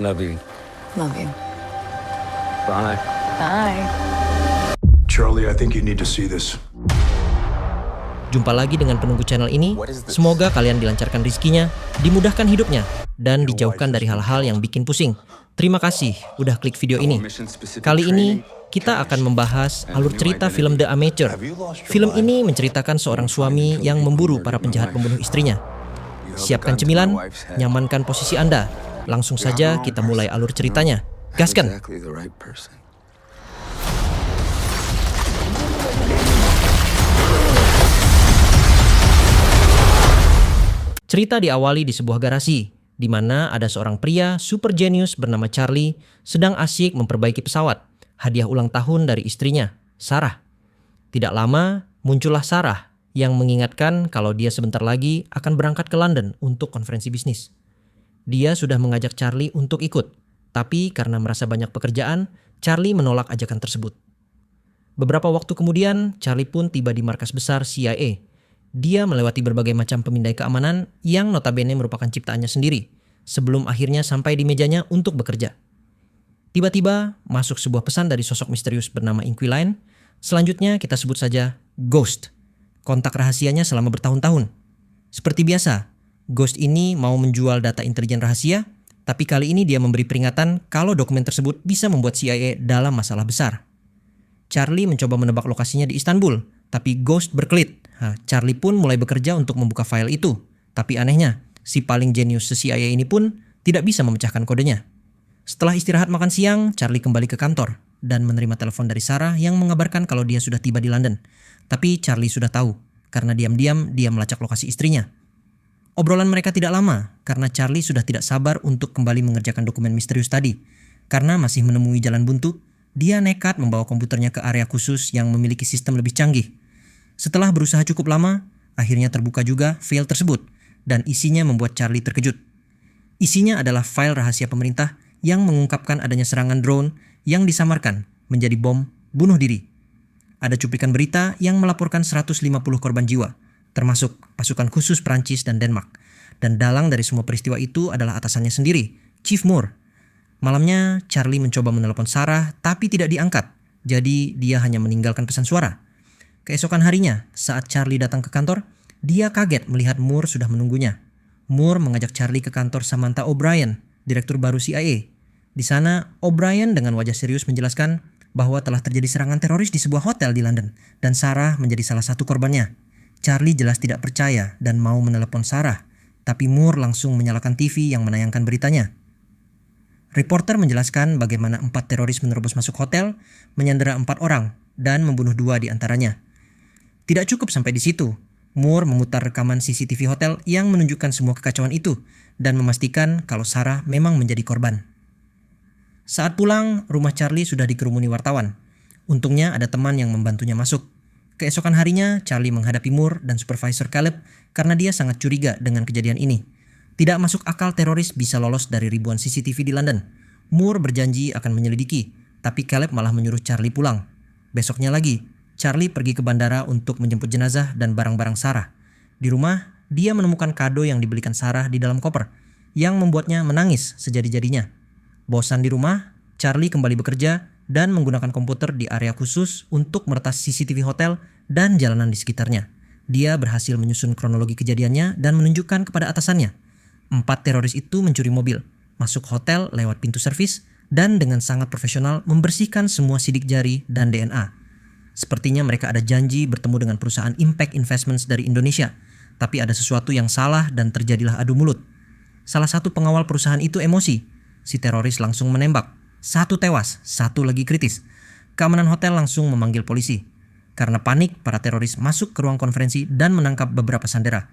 Love you. Love you. Bye. Bye. Charlie, I think you need to see this. Jumpa lagi dengan penunggu channel ini. Semoga kalian dilancarkan rezekinya, dimudahkan hidupnya, dan dijauhkan dari hal-hal yang bikin pusing. Terima kasih udah klik video ini. Kali ini kita akan membahas alur cerita film The Amateur. Film ini menceritakan seorang suami yang memburu para penjahat pembunuh istrinya. Siapkan cemilan, nyamankan posisi Anda. Langsung saja kita mulai alur ceritanya. Gaskan! Cerita diawali di sebuah garasi, di mana ada seorang pria super jenius bernama Charlie sedang asyik memperbaiki pesawat, hadiah ulang tahun dari istrinya, Sarah. Tidak lama, muncullah Sarah yang mengingatkan kalau dia sebentar lagi akan berangkat ke London untuk konferensi bisnis. Dia sudah mengajak Charlie untuk ikut, tapi karena merasa banyak pekerjaan, Charlie menolak ajakan tersebut. Beberapa waktu kemudian, Charlie pun tiba di markas besar CIA. Dia melewati berbagai macam pemindai keamanan yang notabene merupakan ciptaannya sendiri, sebelum akhirnya sampai di mejanya untuk bekerja. Tiba-tiba masuk sebuah pesan dari sosok misterius bernama Inquiline. Selanjutnya kita sebut saja Ghost. Kontak rahasianya selama bertahun-tahun. Seperti biasa, Ghost ini mau menjual data intelijen rahasia, tapi kali ini dia memberi peringatan kalau dokumen tersebut bisa membuat CIA dalam masalah besar. Charlie mencoba menebak lokasinya di Istanbul, tapi Ghost berkelit. Charlie pun mulai bekerja untuk membuka file itu. Tapi anehnya, si paling jenius CIA ini pun tidak bisa memecahkan kodenya. Setelah istirahat makan siang, Charlie kembali ke kantor dan menerima telepon dari Sarah yang mengabarkan kalau dia sudah tiba di London. Tapi Charlie sudah tahu, karena diam-diam dia melacak lokasi istrinya. Obrolan mereka tidak lama, karena Charlie sudah tidak sabar untuk kembali mengerjakan dokumen misterius tadi. Karena masih menemui jalan buntu, dia nekat membawa komputernya ke area khusus yang memiliki sistem lebih canggih. Setelah berusaha cukup lama, akhirnya terbuka juga file tersebut, dan isinya membuat Charlie terkejut. Isinya adalah file rahasia pemerintah yang mengungkapkan adanya serangan drone yang disamarkan menjadi bom bunuh diri. Ada cuplikan berita yang melaporkan 150 korban jiwa, termasuk pasukan khusus Prancis dan Denmark. Dan dalang dari semua peristiwa itu adalah atasannya sendiri, Chief Moore. Malamnya, Charlie mencoba menelepon Sarah, tapi tidak diangkat. Jadi, dia hanya meninggalkan pesan suara. Keesokan harinya, saat Charlie datang ke kantor, dia kaget melihat Moore sudah menunggunya. Moore mengajak Charlie ke kantor Samantha O'Brien, direktur baru CIA. Di sana, O'Brien dengan wajah serius menjelaskan bahwa telah terjadi serangan teroris di sebuah hotel di London, dan Sarah menjadi salah satu korbannya. Charlie jelas tidak percaya dan mau menelepon Sarah, tapi Moore langsung menyalakan TV yang menayangkan beritanya. Reporter menjelaskan bagaimana 4 teroris menerobos masuk hotel, menyandera 4 orang, dan membunuh 2 di antaranya. Tidak cukup sampai di situ. Moore memutar rekaman CCTV hotel yang menunjukkan semua kekacauan itu dan memastikan kalau Sarah memang menjadi korban. Saat pulang, rumah Charlie sudah dikerumuni wartawan. Untungnya ada teman yang membantunya masuk. Keesokan harinya, Charlie menghadapi Moore dan supervisor Caleb karena dia sangat curiga dengan kejadian ini. Tidak masuk akal teroris bisa lolos dari ribuan CCTV di London. Moore berjanji akan menyelidiki, tapi Caleb malah menyuruh Charlie pulang. Besoknya lagi, Charlie pergi ke bandara untuk menjemput jenazah dan barang-barang Sarah. Di rumah, dia menemukan kado yang dibelikan Sarah di dalam koper, yang membuatnya menangis sejadi-jadinya. Bosan di rumah, Charlie kembali bekerja dan menggunakan komputer di area khusus untuk meretas CCTV hotel dan jalanan di sekitarnya. Dia berhasil menyusun kronologi kejadiannya dan menunjukkan kepada atasannya. 4 teroris itu mencuri mobil, masuk hotel lewat pintu servis, dan dengan sangat profesional membersihkan semua sidik jari dan DNA. Sepertinya mereka ada janji bertemu dengan perusahaan Impact Investments dari Indonesia, tapi ada sesuatu yang salah dan terjadilah adu mulut. Salah satu pengawal perusahaan itu emosi. Si teroris langsung menembak. 1 tewas, 1 lagi kritis. Keamanan hotel langsung memanggil polisi. Karena panik, para teroris masuk ke ruang konferensi dan menangkap beberapa sandera.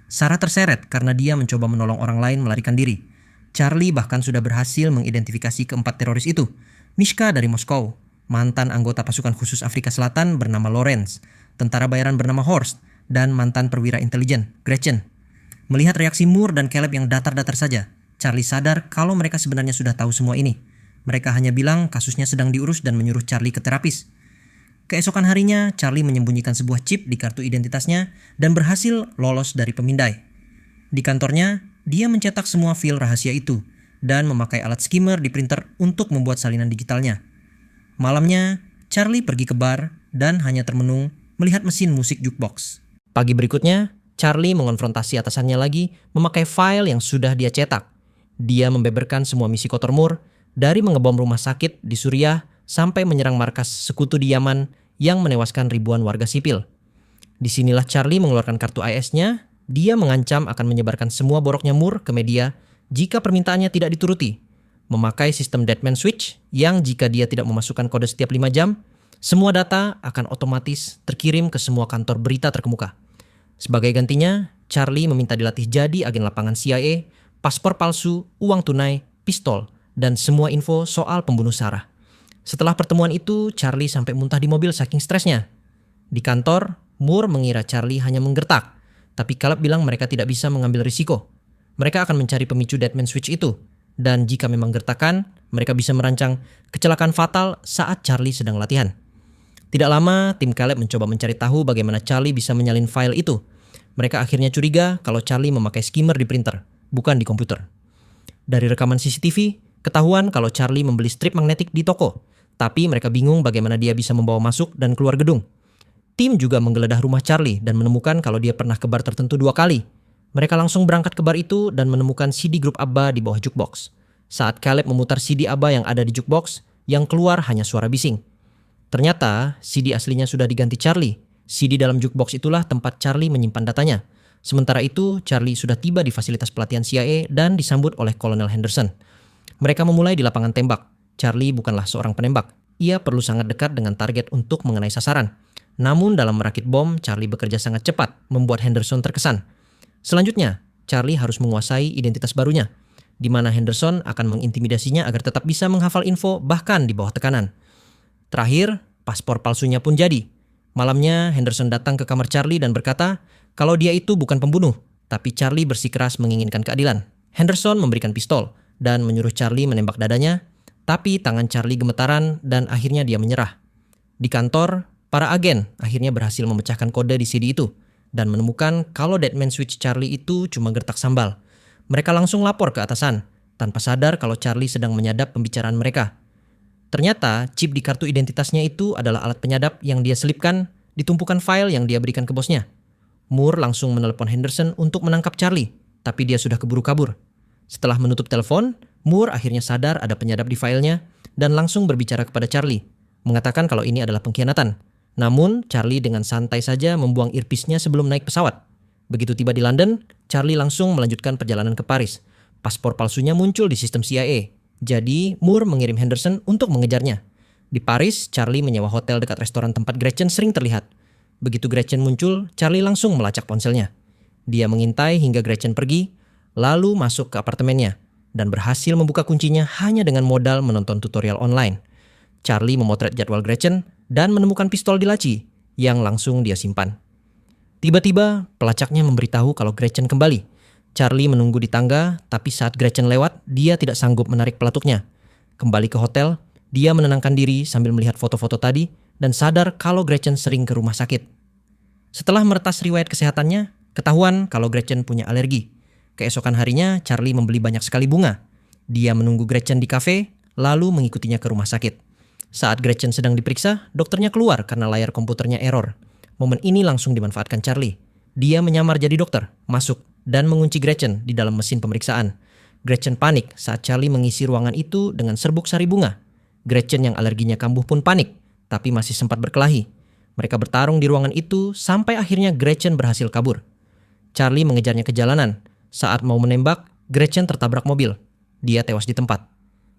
Sarah terseret karena dia mencoba menolong orang lain melarikan diri. Charlie bahkan sudah berhasil mengidentifikasi keempat teroris itu. Mishka dari Moskow, mantan anggota pasukan khusus Afrika Selatan bernama Lawrence, tentara bayaran bernama Horst, dan mantan perwira intelijen, Gretchen. Melihat reaksi Moore dan Caleb yang datar-datar saja, Charlie sadar kalau mereka sebenarnya sudah tahu semua ini. Mereka hanya bilang kasusnya sedang diurus dan menyuruh Charlie ke terapis. Keesokan harinya, Charlie menyembunyikan sebuah chip di kartu identitasnya dan berhasil lolos dari pemindai. Di kantornya, dia mencetak semua file rahasia itu, dan memakai alat skimmer di printer untuk membuat salinan digitalnya. Malamnya, Charlie pergi ke bar dan hanya termenung melihat mesin musik jukebox. Pagi berikutnya, Charlie mengonfrontasi atasannya lagi memakai file yang sudah dia cetak. Dia membeberkan semua misi kotor Moore, dari mengebom rumah sakit di Suriah sampai menyerang markas sekutu di Yaman yang menewaskan ribuan warga sipil. Disinilah Charlie mengeluarkan kartu IS-nya. Dia mengancam akan menyebarkan semua boroknya Moore ke media jika permintaannya tidak dituruti. Memakai sistem Deadman Switch yang jika dia tidak memasukkan kode setiap 5 jam, semua data akan otomatis terkirim ke semua kantor berita terkemuka. Sebagai gantinya, Charlie meminta dilatih jadi agen lapangan CIA, paspor palsu, uang tunai, pistol, dan semua info soal pembunuh Sarah. Setelah pertemuan itu, Charlie sampai muntah di mobil saking stresnya. Di kantor, Moore mengira Charlie hanya menggertak, tapi Caleb bilang mereka tidak bisa mengambil risiko. Mereka akan mencari pemicu Deadman Switch itu, dan jika memang gertakan, mereka bisa merancang kecelakaan fatal saat Charlie sedang latihan. Tidak lama, tim Caleb mencoba mencari tahu bagaimana Charlie bisa menyalin file itu. Mereka akhirnya curiga kalau Charlie memakai skimmer di printer, bukan di komputer. Dari rekaman CCTV, ketahuan kalau Charlie membeli strip magnetik di toko, tapi mereka bingung bagaimana dia bisa membawa masuk dan keluar gedung. Tim juga menggeledah rumah Charlie dan menemukan kalau dia pernah ke bar tertentu 2 kali. Mereka langsung berangkat ke bar itu dan menemukan CD grup ABBA di bawah jukebox. Saat Caleb memutar CD ABBA yang ada di jukebox, yang keluar hanya suara bising. Ternyata CD aslinya sudah diganti Charlie. CD dalam jukebox itulah tempat Charlie menyimpan datanya. Sementara itu, Charlie sudah tiba di fasilitas pelatihan CIA dan disambut oleh Kolonel Henderson. Mereka memulai di lapangan tembak. Charlie bukanlah seorang penembak. Ia perlu sangat dekat dengan target untuk mengenai sasaran. Namun dalam merakit bom, Charlie bekerja sangat cepat, membuat Henderson terkesan. Selanjutnya, Charlie harus menguasai identitas barunya, di mana Henderson akan mengintimidasinya agar tetap bisa menghafal info bahkan di bawah tekanan. Terakhir, paspor palsunya pun jadi. Malamnya, Henderson datang ke kamar Charlie dan berkata kalau dia itu bukan pembunuh, tapi Charlie bersikeras menginginkan keadilan. Henderson memberikan pistol dan menyuruh Charlie menembak dadanya, tapi tangan Charlie gemetaran dan akhirnya dia menyerah. Di kantor, para agen akhirnya berhasil memecahkan kode di CD itu dan menemukan kalau Deadman Switch Charlie itu cuma gertak sambal. Mereka langsung lapor ke atasan, tanpa sadar kalau Charlie sedang menyadap pembicaraan mereka. Ternyata chip di kartu identitasnya itu adalah alat penyadap yang dia selipkan di tumpukan file yang dia berikan ke bosnya. Moore langsung menelepon Henderson untuk menangkap Charlie, tapi dia sudah keburu kabur. Setelah menutup telepon, Moore akhirnya sadar ada penyadap di filenya dan langsung berbicara kepada Charlie, mengatakan kalau ini adalah pengkhianatan. Namun, Charlie dengan santai saja membuang earpiece-nya sebelum naik pesawat. Begitu tiba di London, Charlie langsung melanjutkan perjalanan ke Paris. Paspor palsunya muncul di sistem CIA. Jadi, Moore mengirim Henderson untuk mengejarnya. Di Paris, Charlie menyewa hotel dekat restoran tempat Gretchen sering terlihat. Begitu Gretchen muncul, Charlie langsung melacak ponselnya. Dia mengintai hingga Gretchen pergi, lalu masuk ke apartemennya, dan berhasil membuka kuncinya hanya dengan modal menonton tutorial online. Charlie memotret jadwal Gretchen dan menemukan pistol di laci yang langsung dia simpan. Tiba-tiba, pelacaknya memberitahu kalau Gretchen kembali. Charlie menunggu di tangga, tapi saat Gretchen lewat, dia tidak sanggup menarik pelatuknya. Kembali ke hotel, dia menenangkan diri sambil melihat foto-foto tadi dan sadar kalau Gretchen sering ke rumah sakit. Setelah meretas riwayat kesehatannya, ketahuan kalau Gretchen punya alergi. Keesokan harinya, Charlie membeli banyak sekali bunga. Dia menunggu Gretchen di kafe, lalu mengikutinya ke rumah sakit. Saat Gretchen sedang diperiksa, dokternya keluar karena layar komputernya error. Momen ini langsung dimanfaatkan Charlie. Dia menyamar jadi dokter, masuk, dan mengunci Gretchen di dalam mesin pemeriksaan. Gretchen panik saat Charlie mengisi ruangan itu dengan serbuk sari bunga. Gretchen yang alerginya kambuh pun panik, tapi masih sempat berkelahi. Mereka bertarung di ruangan itu sampai akhirnya Gretchen berhasil kabur. Charlie mengejarnya ke jalanan. Saat mau menembak, Gretchen tertabrak mobil. Dia tewas di tempat.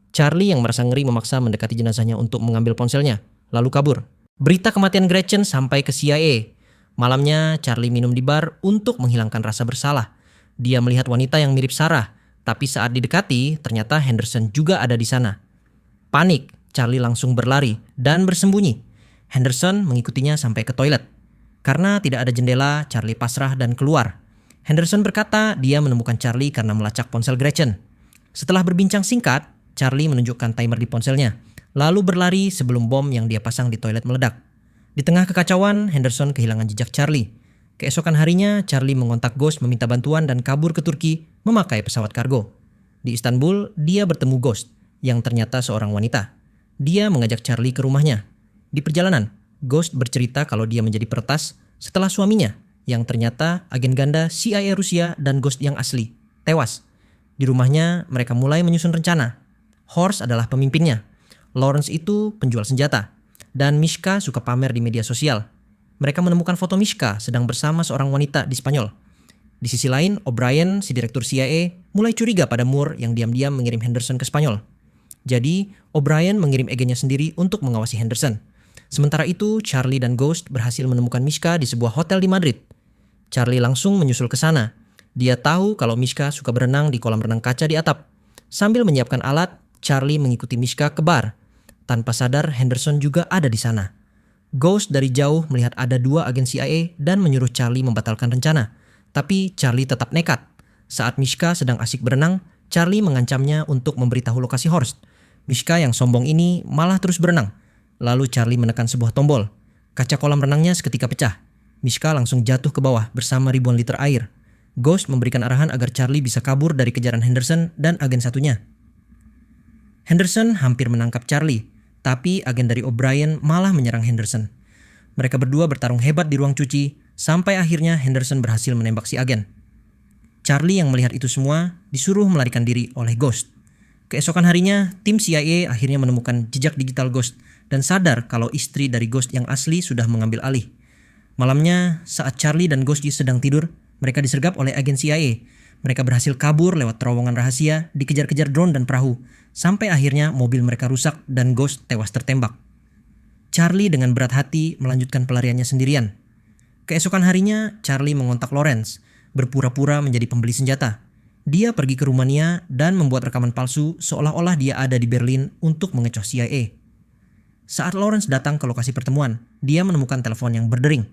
Charlie yang merasa ngeri memaksa mendekati jenazahnya untuk mengambil ponselnya, lalu kabur. Berita kematian Gretchen sampai ke CIA. Malamnya, Charlie minum di bar untuk menghilangkan rasa bersalah. Dia melihat wanita yang mirip Sarah, tapi saat didekati, ternyata Henderson juga ada di sana. Panik, Charlie langsung berlari dan bersembunyi. Henderson mengikutinya sampai ke toilet. Karena tidak ada jendela, Charlie pasrah dan keluar. Henderson berkata dia menemukan Charlie karena melacak ponsel Gretchen. Setelah berbincang singkat, Charlie menunjukkan timer di ponselnya, lalu berlari sebelum bom yang dia pasang di toilet meledak. Di tengah kekacauan, Henderson kehilangan jejak Charlie. Keesokan harinya, Charlie mengontak Ghost meminta bantuan dan kabur ke Turki memakai pesawat kargo. Di Istanbul, dia bertemu Ghost, yang ternyata seorang wanita. Dia mengajak Charlie ke rumahnya. Di perjalanan, Ghost bercerita kalau dia menjadi peretas setelah suaminya, yang ternyata agen ganda CIA Rusia dan Ghost yang asli, tewas. Di rumahnya, mereka mulai menyusun rencana. Horst adalah pemimpinnya. Lawrence itu penjual senjata. Dan Mishka suka pamer di media sosial. Mereka menemukan foto Mishka sedang bersama seorang wanita di Spanyol. Di sisi lain, O'Brien, si direktur CIA, mulai curiga pada Moore yang diam-diam mengirim Henderson ke Spanyol. Jadi, O'Brien mengirim agennya sendiri untuk mengawasi Henderson. Sementara itu, Charlie dan Ghost berhasil menemukan Mishka di sebuah hotel di Madrid. Charlie langsung menyusul ke sana. Dia tahu kalau Mishka suka berenang di kolam renang kaca di atap. Sambil menyiapkan alat, Charlie mengikuti Mishka ke bar. Tanpa sadar, Henderson juga ada di sana. Ghost dari jauh melihat ada 2 agen CIA dan menyuruh Charlie membatalkan rencana. Tapi Charlie tetap nekat. Saat Mishka sedang asik berenang, Charlie mengancamnya untuk memberitahu lokasi Horst. Mishka yang sombong ini malah terus berenang. Lalu Charlie menekan sebuah tombol. Kaca kolam renangnya seketika pecah. Mishka langsung jatuh ke bawah bersama ribuan liter air. Ghost memberikan arahan agar Charlie bisa kabur dari kejaran Henderson dan agen satunya. Henderson hampir menangkap Charlie, tapi agen dari O'Brien malah menyerang Henderson. Mereka berdua bertarung hebat di ruang cuci, sampai akhirnya Henderson berhasil menembak si agen. Charlie yang melihat itu semua disuruh melarikan diri oleh Ghost. Keesokan harinya, tim CIA akhirnya menemukan jejak digital Ghost dan sadar kalau istri dari Ghost yang asli sudah mengambil alih. Malamnya, saat Charlie dan Ghost sedang tidur, mereka disergap oleh agen CIA. Mereka berhasil kabur lewat terowongan rahasia, dikejar-kejar drone dan perahu, sampai akhirnya mobil mereka rusak dan Ghost tewas tertembak. Charlie dengan berat hati melanjutkan pelariannya sendirian. Keesokan harinya, Charlie mengontak Lawrence, berpura-pura menjadi pembeli senjata. Dia pergi ke Rumania dan membuat rekaman palsu seolah-olah dia ada di Berlin untuk mengecoh CIA. Saat Lawrence datang ke lokasi pertemuan, dia menemukan telepon yang berdering.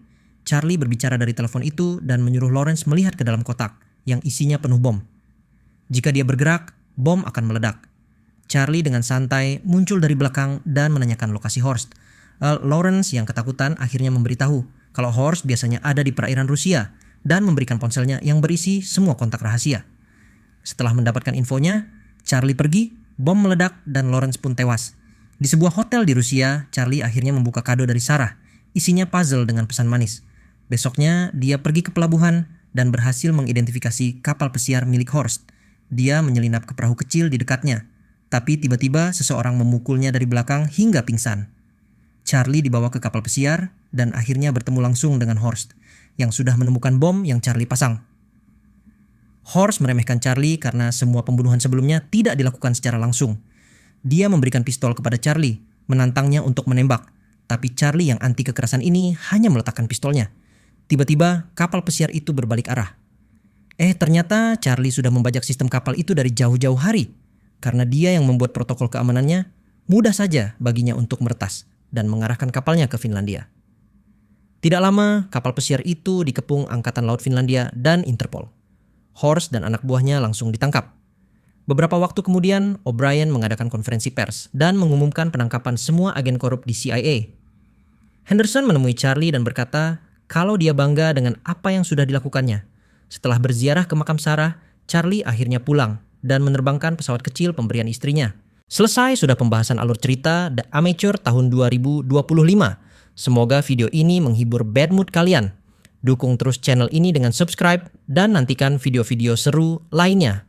Charlie berbicara dari telepon itu dan menyuruh Lawrence melihat ke dalam kotak yang isinya penuh bom. Jika dia bergerak, bom akan meledak. Charlie dengan santai muncul dari belakang dan menanyakan lokasi Horst. Lawrence yang ketakutan akhirnya memberitahu kalau Horst biasanya ada di perairan Rusia dan memberikan ponselnya yang berisi semua kontak rahasia. Setelah mendapatkan infonya, Charlie pergi, bom meledak dan Lawrence pun tewas. Di sebuah hotel di Rusia, Charlie akhirnya membuka kado dari Sarah, isinya puzzle dengan pesan manis. Besoknya, dia pergi ke pelabuhan dan berhasil mengidentifikasi kapal pesiar milik Horst. Dia menyelinap ke perahu kecil di dekatnya, tapi tiba-tiba seseorang memukulnya dari belakang hingga pingsan. Charlie dibawa ke kapal pesiar dan akhirnya bertemu langsung dengan Horst yang sudah menemukan bom yang Charlie pasang. Horst meremehkan Charlie karena semua pembunuhan sebelumnya tidak dilakukan secara langsung. Dia memberikan pistol kepada Charlie, menantangnya untuk menembak, tapi Charlie yang anti kekerasan ini hanya meletakkan pistolnya. Tiba-tiba kapal pesiar itu berbalik arah. Ternyata Charlie sudah membajak sistem kapal itu dari jauh-jauh hari. Karena dia yang membuat protokol keamanannya, mudah saja baginya untuk meretas dan mengarahkan kapalnya ke Finlandia. Tidak lama, kapal pesiar itu dikepung Angkatan Laut Finlandia dan Interpol. Horst dan anak buahnya langsung ditangkap. Beberapa waktu kemudian, O'Brien mengadakan konferensi pers dan mengumumkan penangkapan semua agen korup di CIA. Henderson menemui Charlie dan berkata kalau dia bangga dengan apa yang sudah dilakukannya. Setelah berziarah ke makam Sarah, Charlie akhirnya pulang dan menerbangkan pesawat kecil pemberian istrinya. Selesai sudah pembahasan alur cerita The Amateur tahun 2025. Semoga video ini menghibur bad mood kalian. Dukung terus channel ini dengan subscribe dan nantikan video-video seru lainnya.